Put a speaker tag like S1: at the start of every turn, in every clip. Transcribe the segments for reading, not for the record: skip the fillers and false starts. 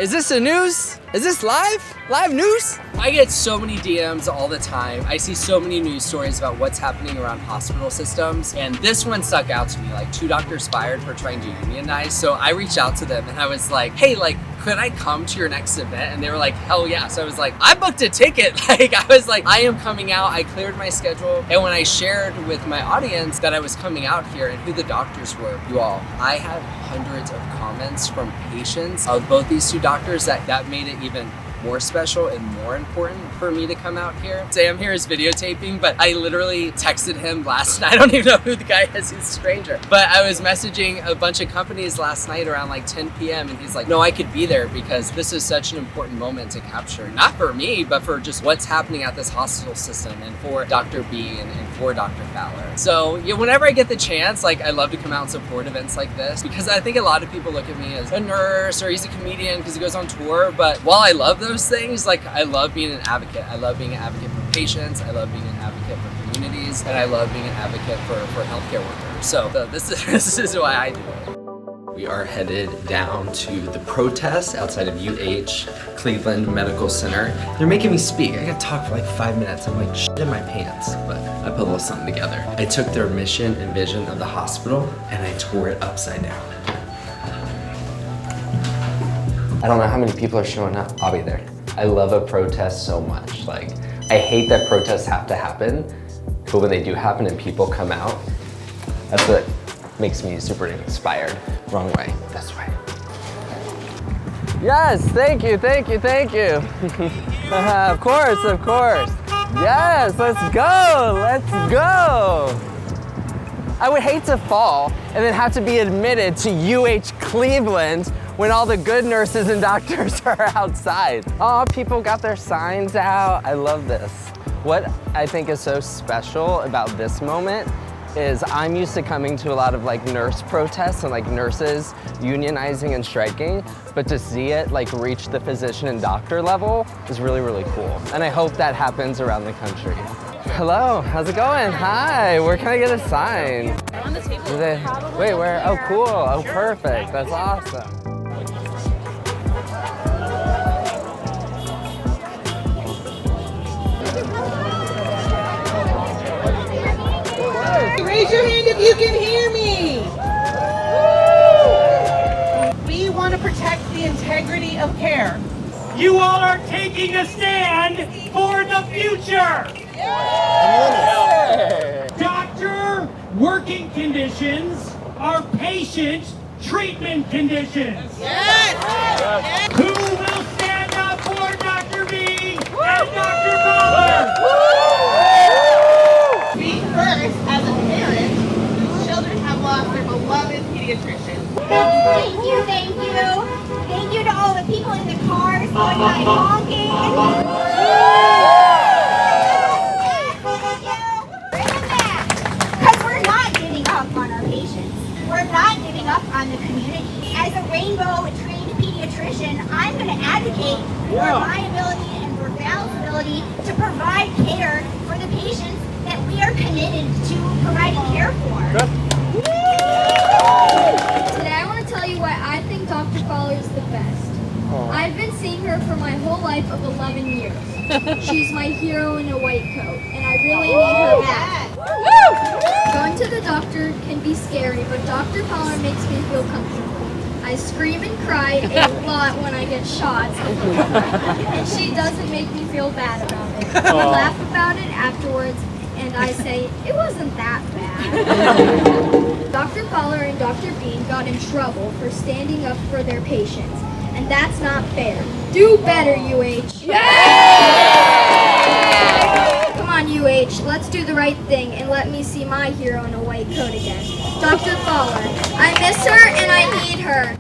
S1: Is this the news? Is this live? Live news? I get so many DMs all the time. I see so many news stories about what's happening around hospital systems. And this one stuck out to me, like 2 doctors fired for trying to unionize. So I reached out to them and I was like, hey, like, could I come to your next event? And they were like, hell yeah. So I was like, I booked a ticket. Like, I was like, I am coming out. I cleared my schedule. And when I shared with my audience that I was coming out here and who the doctors were, you all, I had hundreds of comments from patients of both these 2 doctors that made it even more special and more important for me to come out here. Sam here is videotaping, but I literally texted him last night. I don't even know who the guy is, he's a stranger. But I was messaging a bunch of companies last night around like 10 p.m. and he's like, no, I could be there because this is such an important moment to capture. Not for me, but for just what's happening at this hospital system and for Dr. B and for Dr. Fowler. So yeah, whenever I get the chance, like I love to come out and support events like this because I think a lot of people look at me as a nurse or he's a comedian because he goes on tour. But while I love those things, like I love being an advocate. I love being an advocate for patients. I love being an advocate for communities, and I love being an advocate for healthcare workers. So this is why I do it. We are headed down to the protest outside of UH Cleveland Medical Center. They're making me speak. I gotta talk for like 5 minutes. I'm like shit in my pants, but I put a little something together. I took their mission and vision of the hospital and I tore it upside down. I don't know how many people are showing up. I'll be there. I love a protest so much. Like, I hate that protests have to happen, but when they do happen and people come out, that's what makes me super inspired. Wrong way, this way. Yes, thank you, thank you, thank you. Of course, of course. Yes, let's go, let's go. I would hate to fall and then have to be admitted to UH Cleveland when all the good nurses and doctors are outside. Oh, people got their signs out. I love this. What I think is so special about this moment is I'm used to coming to a lot of like nurse protests and like nurses unionizing and striking, but to see it like reach the physician and doctor level is really, really cool. And I hope that happens around the country. Hello, how's it going? Hi, where can I get a sign?
S2: On the table.
S1: Wait, where? Oh, cool. Oh, perfect. That's awesome.
S2: Raise your hand if you can hear me. We want to protect the integrity of care.
S3: You all are taking a stand for the future. Doctor working conditions are patient treatment conditions.
S2: Yes.
S3: Who will stand up for Dr. B and Dr. Fowler?
S2: Speak first as a parent whose children have lost their beloved pediatrician.
S4: Thank you, thank you. Thank you to all the people in the cars going by honking. Because we're not giving up on our patients. We're not giving up on the community. As a rainbow trained pediatrician, I'm going to advocate for my ability and for Val's ability to provide care for the patients that we are committed to providing care for.
S5: Today I want to tell you why I think Dr. Fowler is the best. I've been seeing her for my whole life of 11 years. She's my hero in a white coat, and I really need her back. Going to the doctor can be scary, but Dr. Fowler makes me feel comfortable. I scream and cry a lot when I get shots, and she doesn't make me feel bad about it. We laugh about it afterwards, and I say, it wasn't that bad. Dr. Fowler and Dr. Bean got in trouble for standing up for their patients, and that's not fair. Do better, UH. Come on, UH, let's do the right thing and let me see my hero in a white coat again. Dr. Fowler, I miss her and I need her.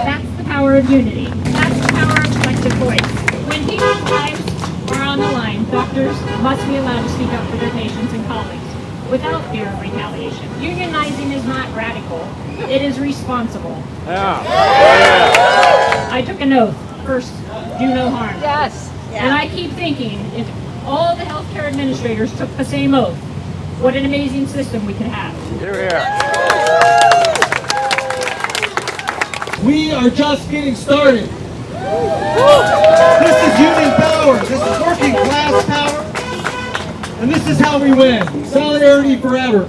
S6: That's the power of unity. That's the power of collective voice. When people's lives are on the line, doctors must be allowed to speak up for their patients and colleagues without fear of retaliation. Unionizing is not radical. It is responsible. I took an oath. First, do no harm.
S2: Yes.
S6: And I keep thinking, if all the healthcare administrators took the same oath, what an amazing system we could have.
S1: Here we are.
S3: We are just getting started. This is union power. This is working class power. And this is how we win. Solidarity forever.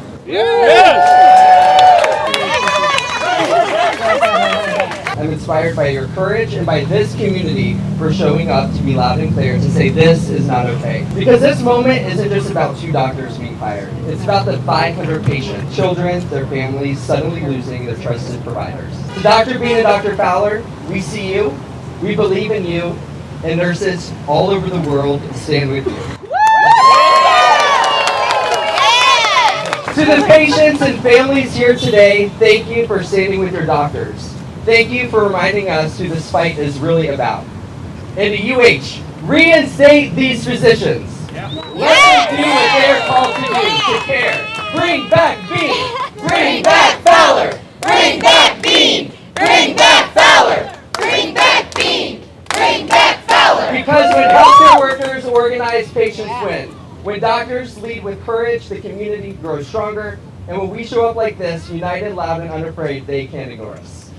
S1: I'm inspired by your courage and by this community for showing up to be loud and clear to say this is not okay. Because this moment isn't just about 2 doctors being fired. It's about the 500 patients, children, their families suddenly losing their trusted providers. To Dr. Bean and Dr. Fowler, we see you, we believe in you, and nurses all over the world stand with you. To the patients and families here today, thank you for standing with your doctors. Thank you for reminding us who this fight is really about. And to UH, reinstate these physicians. Let them do what they're called to do, to care. Bring back Bean! Bring back Fowler! Bring back Bean! Bring back Fowler! Bring back Bean! Bring back Fowler! Because when healthcare workers organize, patients win. When doctors lead with courage, the community grows stronger. And when we show up like this, united, loud, and unafraid, they can't ignore us.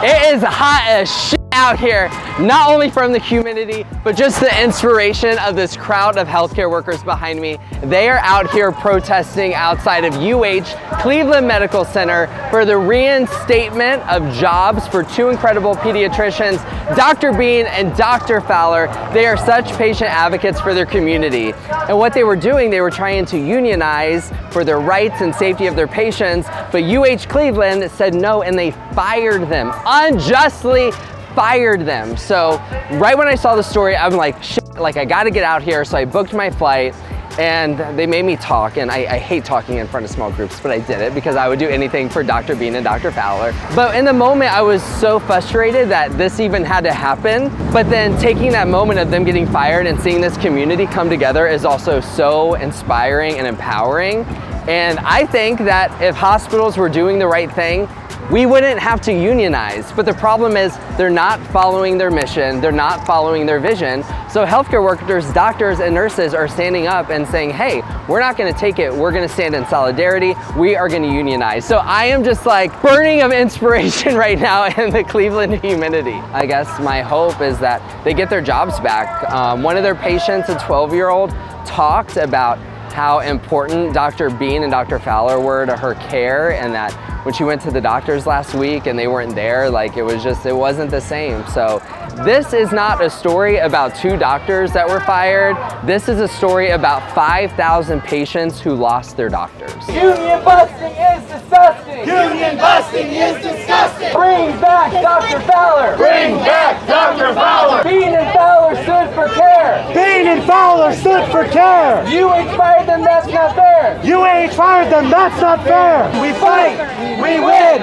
S1: It is hot as shit out here, not only from the humidity, but just the inspiration of this crowd of healthcare workers behind me. They are out here protesting outside of UH Cleveland Medical Center for the reinstatement of jobs for 2 incredible pediatricians, Dr. Bean and Dr. Fowler. They are such patient advocates for their community. And what they were doing, they were trying to unionize for their rights and safety of their patients, but UH Cleveland said no, and they fired them, unjustly fired them. So right when I saw the story, I'm like, shit, like I gotta get out here. So I booked my flight and they made me talk, and I hate talking in front of small groups, but I did it because I would do anything for Dr. Bean and Dr. Fowler. But in the moment, I was so frustrated that this even had to happen. But then taking that moment of them getting fired and seeing this community come together is also so inspiring and empowering. And I think that if hospitals were doing the right thing, we wouldn't have to unionize. But the problem is they're not following their mission, they're not following their vision. So healthcare workers, doctors, and nurses are standing up and saying, hey, we're not gonna take it, we're gonna stand in solidarity, we are gonna unionize. So I am just like burning of inspiration right now in the Cleveland humidity. I guess my hope is that they get their jobs back. One of their patients, a 12-year-old, talked about how important Dr. Bean and Dr. Fowler were to her care, and that when she went to the doctors last week and they weren't there, like it wasn't the same. So this is not a story about 2 doctors that were fired. This is a story about 5,000 patients who lost their doctors. Union busting is disgusting! Union busting is disgusting! Bring back Dr. Fowler! Bring back Dr. Fowler! Bean and Fowler stood for care!
S3: Bean and Fowler stood for care.
S1: UH fired them, that's not fair!
S3: UH fired them, that's not fair. We fight, we win.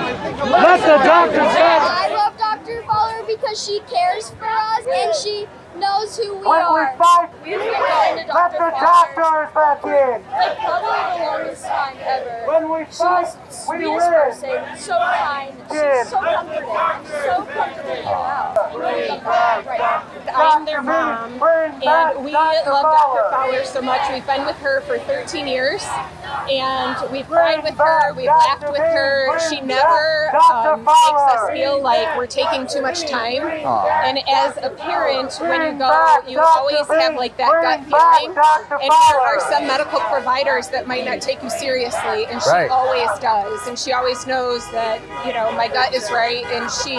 S3: Let the doctors back.
S5: I love Dr. Fowler because she cares for us and she knows who we are.
S3: When we fight,
S5: We've been going to
S3: let
S5: Dr.
S3: the
S5: Fowler
S3: doctors back in.
S5: like probably the longest time ever.
S3: When we fight,
S5: She's
S3: we
S5: sweetest
S3: win.
S5: person, so kind, she's so comforting. I'm so comforted now. Really love her right now.
S7: I'm their mom, and we love Dr. Fowler so much. We've been with her for 13 years, and we've cried with her, we've laughed with her. She never makes us feel like we're taking too much time. And as a parent, when you go, you always have like that gut feeling. And there are some medical providers that might not take you seriously, and she always does. And she always knows that, you know, my gut is right, and she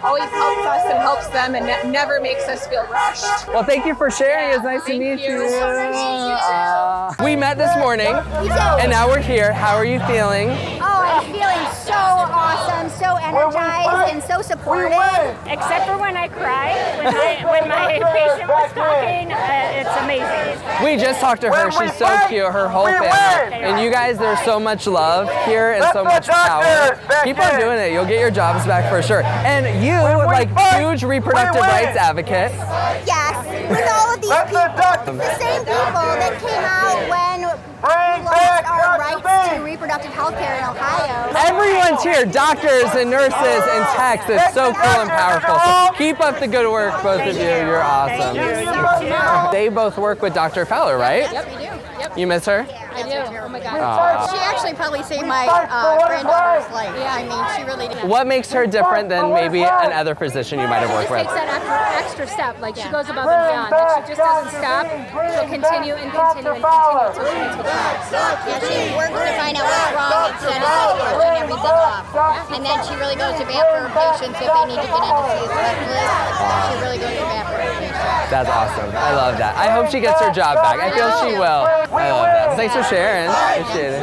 S7: always helps us and helps them and never makes us feel rushed.
S1: Well, thank you for sharing. It's nice to meet you. We met this morning, and now we're here. How are you feeling?
S4: Oh, I'm feeling so awesome, so energized, and so supported.
S6: Except for when I cry, when my patient was talking, it's amazing.
S1: We just talked to her. She's so cute. Her whole family. And you guys, there's so much love here and so much power. Keep on doing it. You'll get your jobs back for sure. And you, like huge reproductive rights advocate.
S4: Yes, with all of these people, the same people that came out when we lost our rights to reproductive health care in Ohio.
S1: Everyone's here, doctors and nurses and techs. It's so cool and powerful. So keep up the good work, both of you. You're awesome. They both work with Dr. Fowler, right?
S7: Yep, we do. Yep.
S1: You miss her?
S8: I do. Oh my God. She actually probably saved my granddaughter's life. Yeah, I mean, she really did.
S1: What makes her different than maybe another physician you might have worked with?
S9: She takes that extra step. Like she goes above and beyond. Like she just doesn't stop. She'll continue and continue and continue until she gets what's next.
S8: Yeah, she works to find out what's wrong instead of brushing everything off. And then she really goes to bat for her patients if they need to get in to see a specialist. She really goes to bat for her patients.
S1: That's awesome. I love that. I hope she gets her job back. I feel she will. I love that. Thanks for sharing. Appreciate it.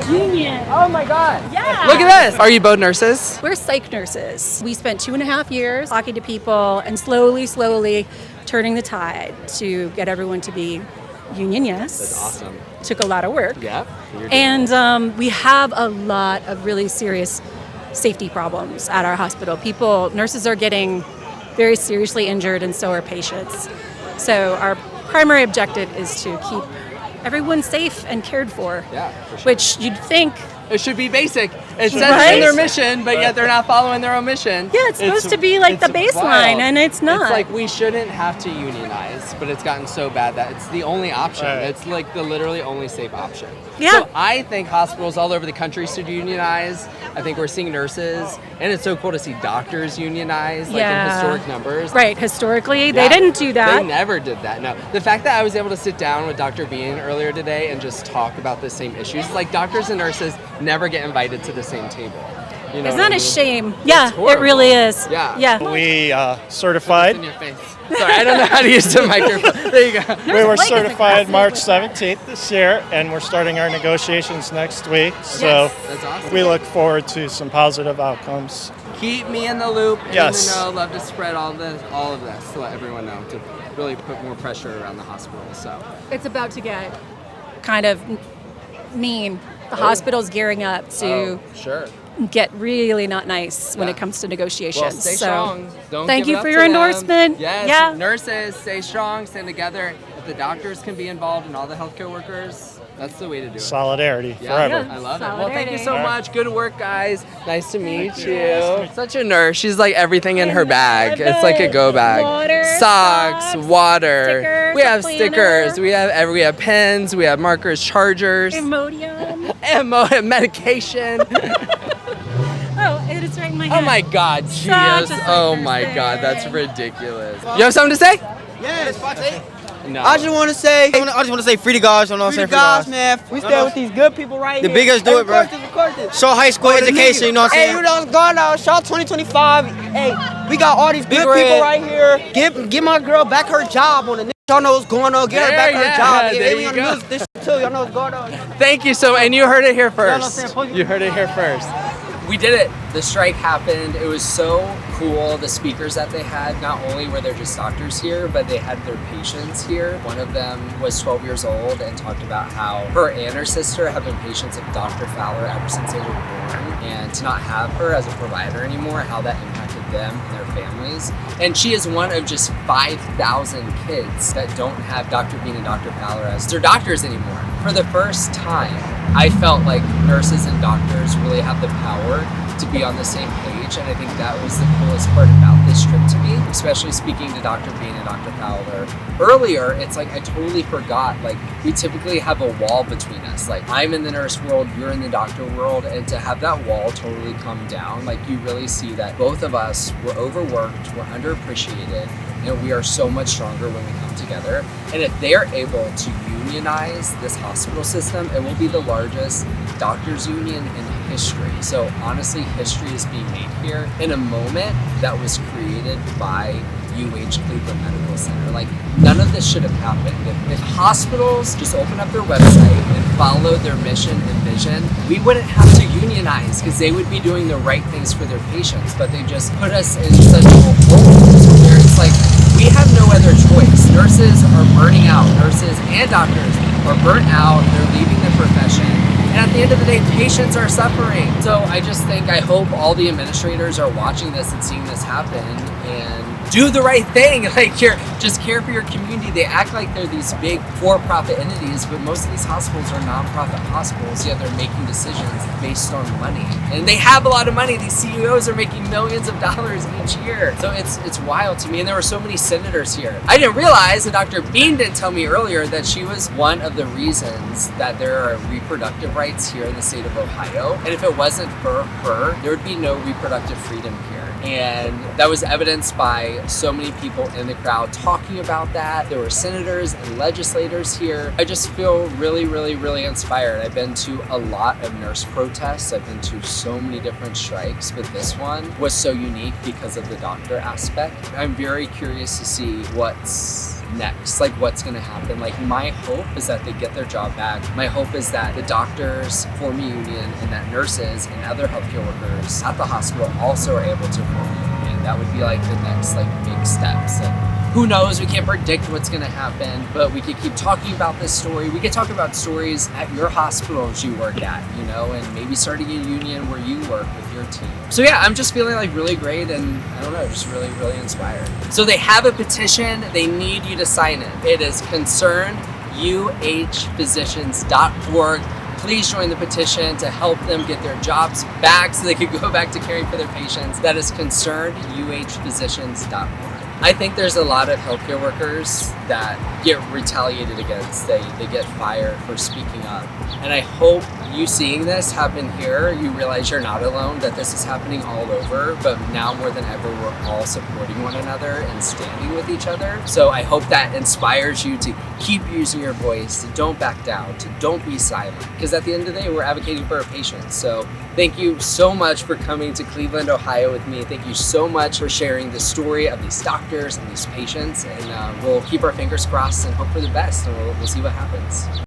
S6: Union.
S1: Oh my God.
S6: Yeah.
S1: Look at this. Are you both nurses?
S10: We're psych nurses. We spent 2.5 years talking to people and slowly turning the tide to get everyone to be union, yes.
S1: That's awesome.
S10: Took a lot of work.
S1: Yeah.
S10: And we have a lot of really serious safety problems at our hospital. Nurses are getting very seriously injured, and so are patients. So our primary objective is to keep everyone safe and cared for.
S1: Yeah, for sure.
S10: Which you'd think
S1: It should be basic. It says
S10: Right?
S1: in their mission, but yet they're not following their own mission.
S10: Yeah, it's supposed to be like the baseline,
S1: wild.
S10: and it's not.
S1: It's like we shouldn't have to unionize, but it's gotten so bad that it's the only option.
S11: Right.
S1: It's like the literally only safe option.
S10: Yeah.
S1: So I think hospitals all over the country should unionize. I think we're seeing nurses, and it's so cool to see doctors unionize, like in historic numbers.
S10: Right, historically,
S1: Yeah.
S10: they didn't do that.
S1: They never did that. No. The fact that I was able to sit down with Dr. Bean earlier today and just talk about the same issues, like doctors and nurses never get invited to the same table. You know
S10: Isn't
S1: what
S10: that
S1: I
S10: a
S1: mean?
S10: shame? Yeah, it
S1: horrible.
S10: really is.
S1: Yeah.
S10: Yeah.
S11: We certified.
S1: In your face. Sorry, I don't know how to use the microphone. There you go.
S11: We were certified March 17th this year, and we're starting our negotiations next week. So
S1: That's awesome.
S11: we look forward to some positive outcomes.
S1: Keep me in the loop. And
S11: Yes.
S1: in the know. Love to spread all of this to let everyone know, to really put more pressure around the hospital. So
S10: It's about to get kind of mean. The hospital's gearing up to
S1: sure.
S10: get really not nice when
S1: Yeah.
S10: it comes to negotiations.
S1: Well, stay
S10: so
S1: strong. Don't
S10: thank
S1: give
S10: you
S1: it up
S10: for
S1: to
S10: your
S1: them.
S10: endorsement.
S1: Yes.
S10: Yeah.
S1: Nurses, stay strong, stand together. If the doctors can be involved and all the healthcare workers, that's the way to do it.
S11: Solidarity
S1: Yeah,
S11: forever.
S1: I love it. Well, thank you so
S11: Solidarity.
S1: much. Good work, guys. Nice to meet you. Such a nurse. She's like everything in her bag. It's like a go bag.
S10: Water,
S1: socks, water.
S10: stickers,
S1: We have
S10: a planner.
S1: stickers. We have pens. We have markers, chargers,
S10: Imodium.
S1: medication.
S10: Oh, it is right in my hand.
S1: Oh my God, she
S10: Such
S1: is.
S10: a
S1: Oh
S10: sucker
S1: my God, that's
S10: thing.
S1: ridiculous. You have something to say?
S12: Yes.
S1: No.
S12: I just want to say, free to God. You know what I'm saying? Free to God, man. We stay with these good people right here. The biggest do it, bro. Show high school education, you know what I'm saying? Hey, you know what's going on? Shout 2025. Hey, we got all these good people right here. Give my girl back her job on the news. Y'all know what's going on. Get her back her job.
S1: there
S12: Hey, we
S1: you
S12: on the
S1: go.
S12: news this shit too. Y'all know what's going on.
S1: Thank you so much. And you heard it here
S12: know what I'm
S1: first.
S12: saying?
S1: You heard it here first. We did it. The strike happened. It was so cool. The speakers that they had, not only were there just doctors here, but they had their patients here. One of them was 12 years old and talked about how her and her sister have been patients of Dr. Fowler ever since they were born. And to not have her as a provider anymore, how that impacted them and their families. And she is one of just 5,000 kids that don't have Dr. Bean and Dr. Fowler as their doctors anymore. For the first time, I felt like nurses and doctors really have the power to be on the same page, and I think that was the coolest part about this trip to me, especially speaking to Dr. Bean and Dr. Fowler. Earlier, it's like I totally forgot, like we typically have a wall between us. Like I'm in the nurse world, you're in the doctor world, and to have that wall totally come down, like you really see that both of us were overworked, we're underappreciated, and we are so much stronger when we come together. And if they're able to unionize this hospital system, it will be the largest doctors union in history. So honestly, history is being made here in a moment that was created by UH Cleveland Medical Center. Like none of this should have happened. If hospitals just opened up their website and followed their mission and vision, we wouldn't have to unionize because they would be doing the right things for their patients. But they just put us in such a hole where it's like we have no other choice. Nurses are burning out. Nurses and doctors are burnt out. They're leaving the profession. And at the end of the day, patients are suffering. So I just think, I hope all the administrators are watching this and seeing this happen and do the right thing. Like, just care for your community. They act like they're these big for-profit entities, but most of these hospitals are non-profit hospitals, yet they're making decisions based on money. And they have a lot of money. These CEOs are making millions of dollars each year. So it's wild to me. And there were so many senators here. I didn't realize, and Dr. Bean didn't tell me earlier, that she was one of the reasons that there are reproductive rights here in the state of Ohio. And if it wasn't for her, there would be no reproductive freedom here. And that was evidenced by so many people in the crowd talking about that. There were senators and legislators here. I just feel really, really, really inspired. I've been to a lot of nurse protests. I've been to so many different strikes, but this one was so unique because of the doctor aspect. I'm very curious to see what's next, like what's going to happen. Like, my hope is that they get their job back. My hope is that the doctors form a union, and that nurses and other healthcare workers at the hospital also are able to form a union. That would be like the next big steps. And who knows, we can't predict what's going to happen, but we could keep talking about this story. We could talk about stories at your hospitals you work at, and maybe starting a union where you work with your team. So yeah, I'm just feeling like really great, and I don't know, just really, really inspired. So they have a petition. They need you to sign it. It is concernedUHphysicians.org. Please join the petition to help them get their jobs back so they can go back to caring for their patients. That is concernedUHphysicians.org. I think there's a lot of healthcare workers that get retaliated against. They get fired for speaking up. And I hope you seeing this happen here, you realize you're not alone, that this is happening all over, but now more than ever, we're all supporting one another and standing with each other. So I hope that inspires you to keep using your voice, to don't back down, to don't be silent. Because at the end of the day, we're advocating for our patients. So thank you so much for coming to Cleveland, Ohio with me. Thank you so much for sharing the story of these doctors and these patients. And we'll keep our fingers crossed and hope for the best, and we'll see what happens.